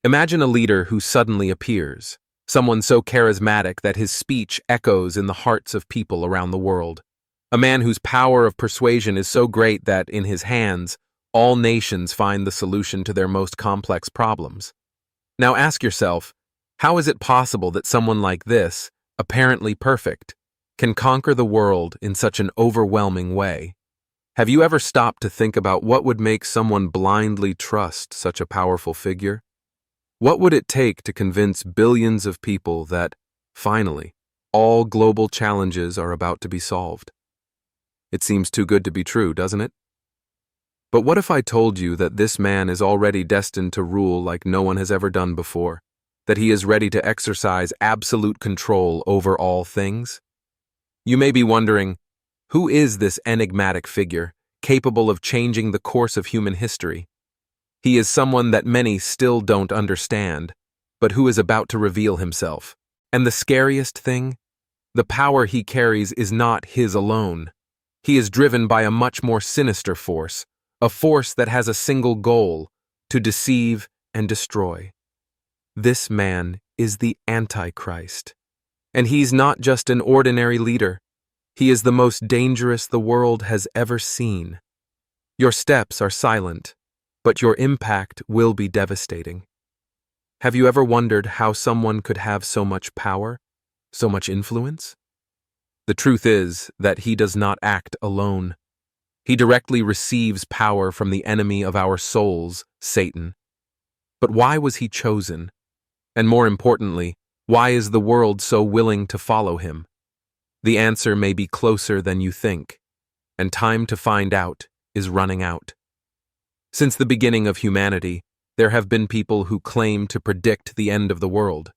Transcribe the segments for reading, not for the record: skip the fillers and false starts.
Imagine a leader who suddenly appears, someone so charismatic that his speech echoes in the hearts of people around the world. A man whose power of persuasion is so great that, in his hands, all nations find the solution to their most complex problems. Now ask yourself, how is it possible that someone like this, apparently perfect, can conquer the world in such an overwhelming way? Have you ever stopped to think about what would make someone blindly trust such a powerful figure? What would it take to convince billions of people that, finally, all global challenges are about to be solved? It seems too good to be true, doesn't it? But what if I told you that this man is already destined to rule like no one has ever done before? That he is ready to exercise absolute control over all things? You may be wondering, who is this enigmatic figure, capable of changing the course of human history? He is someone that many still don't understand, but who is about to reveal himself. And the scariest thing? The power he carries is not his alone. He is driven by a much more sinister force, a force that has a single goal: to deceive and destroy. This man is the Antichrist. And he's not just an ordinary leader. He is the most dangerous the world has ever seen. Your steps are silent, but your impact will be devastating. Have you ever wondered how someone could have so much power, so much influence? The truth is that he does not act alone. He directly receives power from the enemy of our souls, Satan. But why was he chosen? And more importantly, why is the world so willing to follow him? The answer may be closer than you think, and time to find out is running out. Since the beginning of humanity, there have been people who claim to predict the end of the world.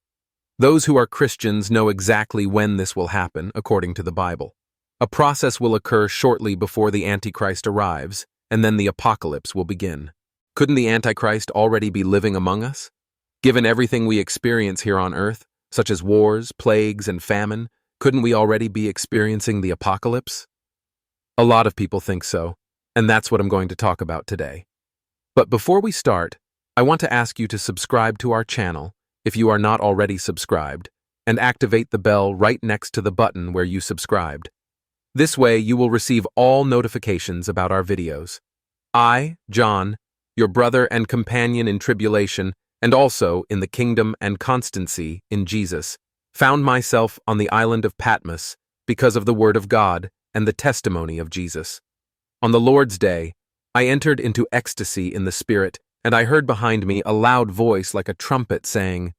Those who are Christians know exactly when this will happen, according to the Bible. A process will occur shortly before the Antichrist arrives, and then the apocalypse will begin. Couldn't the Antichrist already be living among us? Given everything we experience here on Earth, such as wars, plagues, and famine, couldn't we already be experiencing the apocalypse? A lot of people think so, and that's what I'm going to talk about today. But before we start, I want to ask you to subscribe to our channel if you are not already subscribed, and activate the bell right next to the button where you subscribed. This way you will receive all notifications about our videos. I, John, your brother and companion in tribulation, and also in the kingdom and constancy in Jesus, found myself on the island of Patmos because of the word of God and the testimony of Jesus. On the Lord's day, I entered into ecstasy in the Spirit, and I heard behind me a loud voice like a trumpet saying,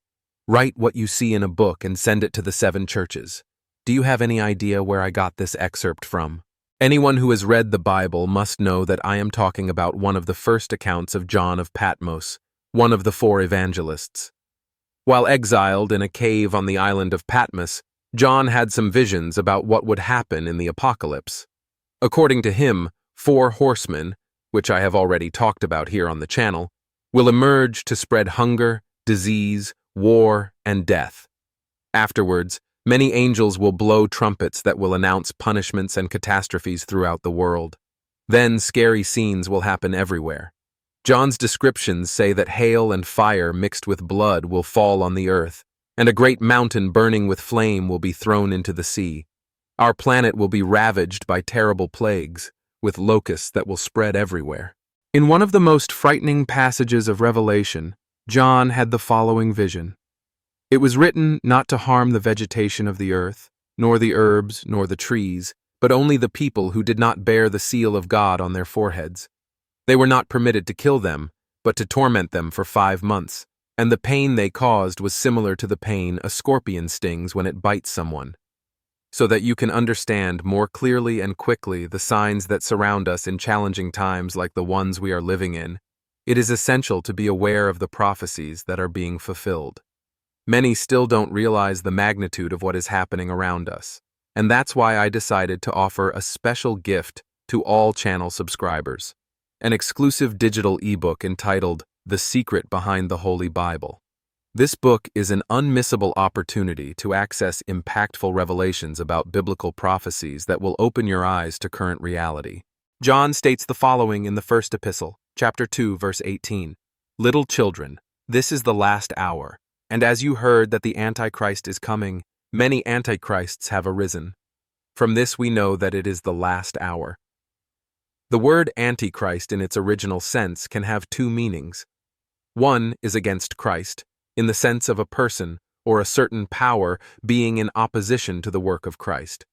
"Write what you see in a book and send it to the 7 churches." Do you have any idea where I got this excerpt from? Anyone who has read the Bible must know that I am talking about one of the first accounts of John of Patmos, one of the 4 evangelists. While exiled in a cave on the island of Patmos, John had some visions about what would happen in the apocalypse. According to him, 4 horsemen, which I have already talked about here on the channel, will emerge to spread hunger, disease, war, and death. Afterwards, many angels will blow trumpets that will announce punishments and catastrophes throughout the world. Then scary scenes will happen everywhere. John's descriptions say that hail and fire mixed with blood will fall on the earth, and a great mountain burning with flame will be thrown into the sea. Our planet will be ravaged by terrible plagues, with locusts that will spread everywhere. In one of the most frightening passages of Revelation, John had the following vision. It was written not to harm the vegetation of the earth, nor the herbs, nor the trees, but only the people who did not bear the seal of God on their foreheads. They were not permitted to kill them, but to torment them for 5 months, and the pain they caused was similar to the pain a scorpion stings when it bites someone. So that you can understand more clearly and quickly the signs that surround us in challenging times like the ones we are living in, it is essential to be aware of the prophecies that are being fulfilled. Many still don't realize the magnitude of what is happening around us, and that's why I decided to offer a special gift to all channel subscribers, an exclusive digital ebook entitled The Secret Behind the Holy Bible. This book is an unmissable opportunity to access impactful revelations about biblical prophecies that will open your eyes to current reality. John states the following in the first epistle, chapter 2, verse 18. Little children, This is the last hour, and as you heard that the Antichrist is coming, many Antichrists have arisen. From this we know that it is the last hour. The word Antichrist in its original sense can have two meanings. One is against Christ, in the sense of a person or a certain power being in opposition to the work of Christ.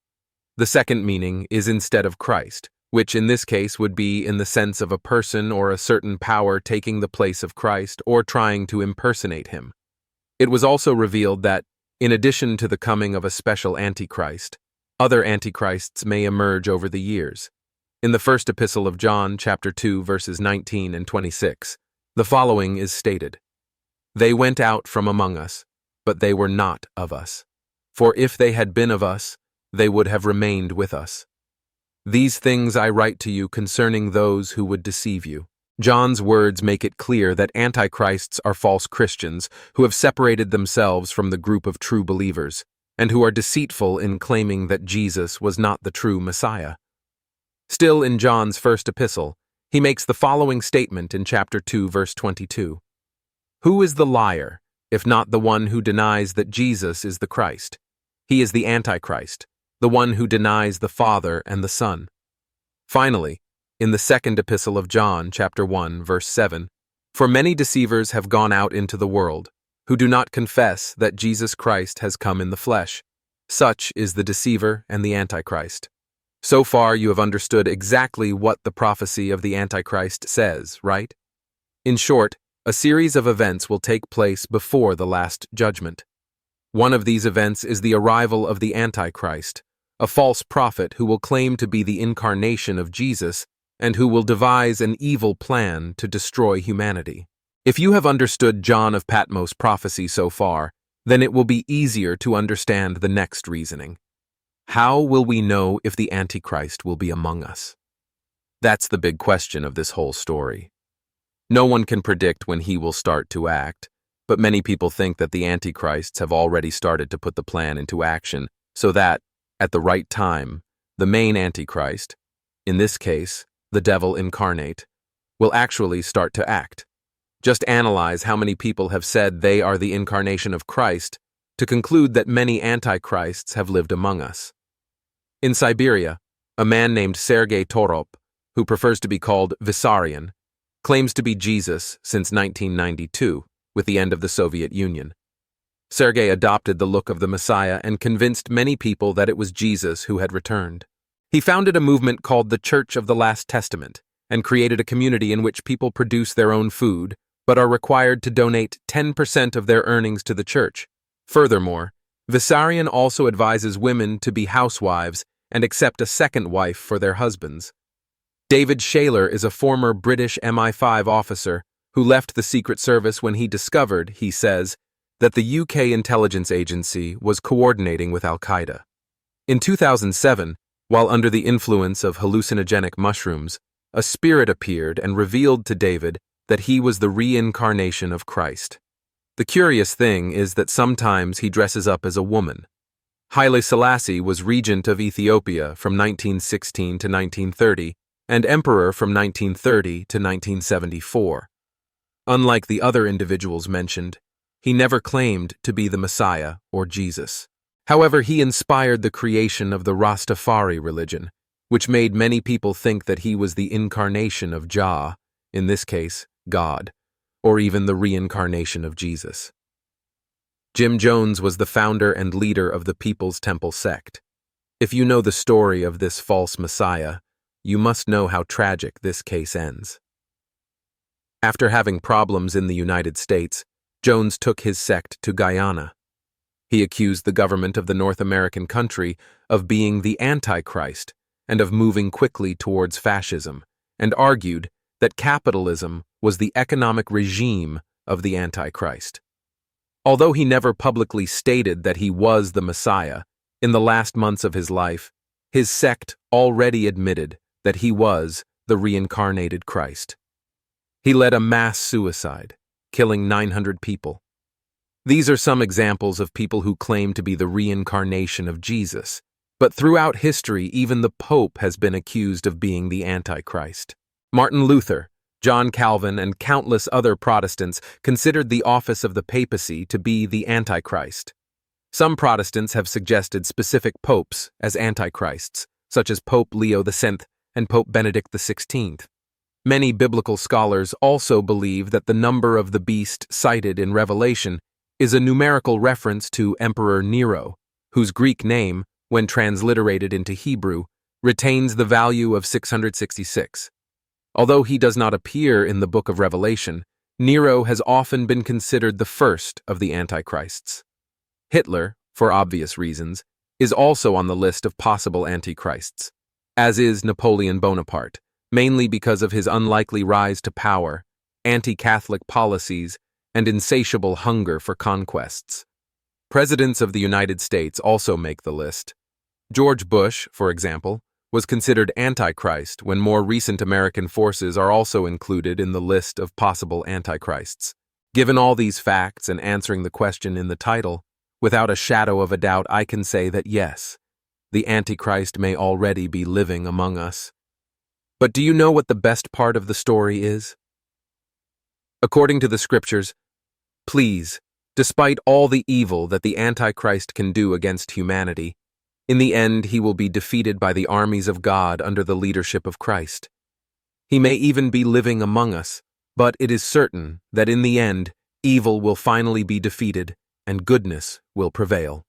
The second meaning is instead of Christ, which in this case would be in the sense of a person or a certain power taking the place of Christ or trying to impersonate him. It was also revealed that, in addition to the coming of a special Antichrist, other Antichrists may emerge over the years. In the first epistle of John, chapter 2, verses 19 and 26, the following is stated: "They went out from among us, but they were not of us. For if they had been of us, they would have remained with us. These things I write to you concerning those who would deceive you." John's words make it clear that Antichrists are false Christians who have separated themselves from the group of true believers, and who are deceitful in claiming that Jesus was not the true Messiah. Still in John's first epistle, he makes the following statement in chapter 2, verse 22. "Who is the liar, if not the one who denies that Jesus is the Christ? He is the Antichrist, the one who denies the Father and the Son." Finally, in the second epistle of John, chapter 1, verse 7, "For many deceivers have gone out into the world, who do not confess that Jesus Christ has come in the flesh. Such is the deceiver and the Antichrist." So far you have understood exactly what the prophecy of the Antichrist says, right? In short, a series of events will take place before the Last Judgment. One of these events is the arrival of the Antichrist, a false prophet who will claim to be the incarnation of Jesus and who will devise an evil plan to destroy humanity. If you have understood John of Patmos' prophecy so far, then it will be easier to understand the next reasoning. How will we know if the Antichrist will be among us? That's the big question of this whole story. No one can predict when he will start to act, but many people think that the Antichrists have already started to put the plan into action so that, at the right time, the main Antichrist, in this case, the devil incarnate, will actually start to act. Just analyze how many people have said they are the incarnation of Christ to conclude that many Antichrists have lived among us. In Siberia, a man named Sergei Torop, who prefers to be called Vissarion, claims to be Jesus since 1992, with the end of the Soviet Union. Sergei adopted the look of the Messiah and convinced many people that it was Jesus who had returned. He founded a movement called the Church of the Last Testament and created a community in which people produce their own food, but are required to donate 10% of their earnings to the church. Furthermore, Vissarion also advises women to be housewives and accept a second wife for their husbands. David Shaler is a former British MI5 officer who left the Secret Service when he discovered, he says, that the UK intelligence agency was coordinating with Al-Qaeda. In 2007, while under the influence of hallucinogenic mushrooms, a spirit appeared and revealed to David that he was the reincarnation of Christ. The curious thing is that sometimes he dresses up as a woman. Haile Selassie was regent of Ethiopia from 1916 to 1930 and emperor from 1930 to 1974. Unlike the other individuals mentioned, he never claimed to be the Messiah or Jesus. However, he inspired the creation of the Rastafari religion, which made many people think that he was the incarnation of Jah, in this case, God, or even the reincarnation of Jesus. Jim Jones was the founder and leader of the People's Temple sect. If you know the story of this false Messiah, you must know how tragic this case ends. After having problems in the United States, Jones took his sect to Guyana. He accused the government of the North American country of being the Antichrist and of moving quickly towards fascism, and argued that capitalism was the economic regime of the Antichrist. Although he never publicly stated that he was the Messiah, in the last months of his life, his sect already admitted that he was the reincarnated Christ. He led a mass suicide, killing 900 people. These are some examples of people who claim to be the reincarnation of Jesus, but throughout history even the Pope has been accused of being the Antichrist. Martin Luther, John Calvin and countless other Protestants considered the office of the papacy to be the Antichrist. Some Protestants have suggested specific popes as antichrists, such as Pope Leo X and Pope Benedict XVI. Many biblical scholars also believe that the number of the beast cited in Revelation is a numerical reference to Emperor Nero, whose Greek name, when transliterated into Hebrew, retains the value of 666. Although he does not appear in the book of Revelation, Nero has often been considered the first of the antichrists. Hitler, for obvious reasons, is also on the list of possible antichrists, as is Napoleon Bonaparte, mainly because of his unlikely rise to power, anti-Catholic policies, and insatiable hunger for conquests. Presidents of the United States also make the list. George Bush, for example, was considered Antichrist when more recent American forces are also included in the list of possible antichrists. Given all these facts and answering the question in the title, without a shadow of a doubt I can say that yes, the Antichrist may already be living among us. But do you know what the best part of the story is? According to the scriptures, please, despite all the evil that the Antichrist can do against humanity, in the end he will be defeated by the armies of God under the leadership of Christ. He may even be living among us, but it is certain that in the end evil will finally be defeated and goodness will prevail.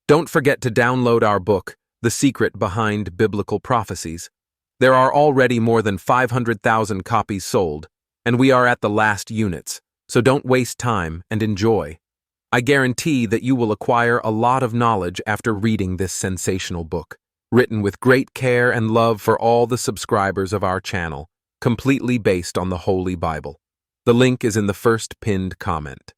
Don't forget to download our book, The Secret Behind Biblical Prophecies. There are already more than 500,000 copies sold, and we are at the last units, so don't waste time and enjoy. I guarantee that you will acquire a lot of knowledge after reading this sensational book, written with great care and love for all the subscribers of our channel, completely based on the Holy Bible. The link is in the first pinned comment.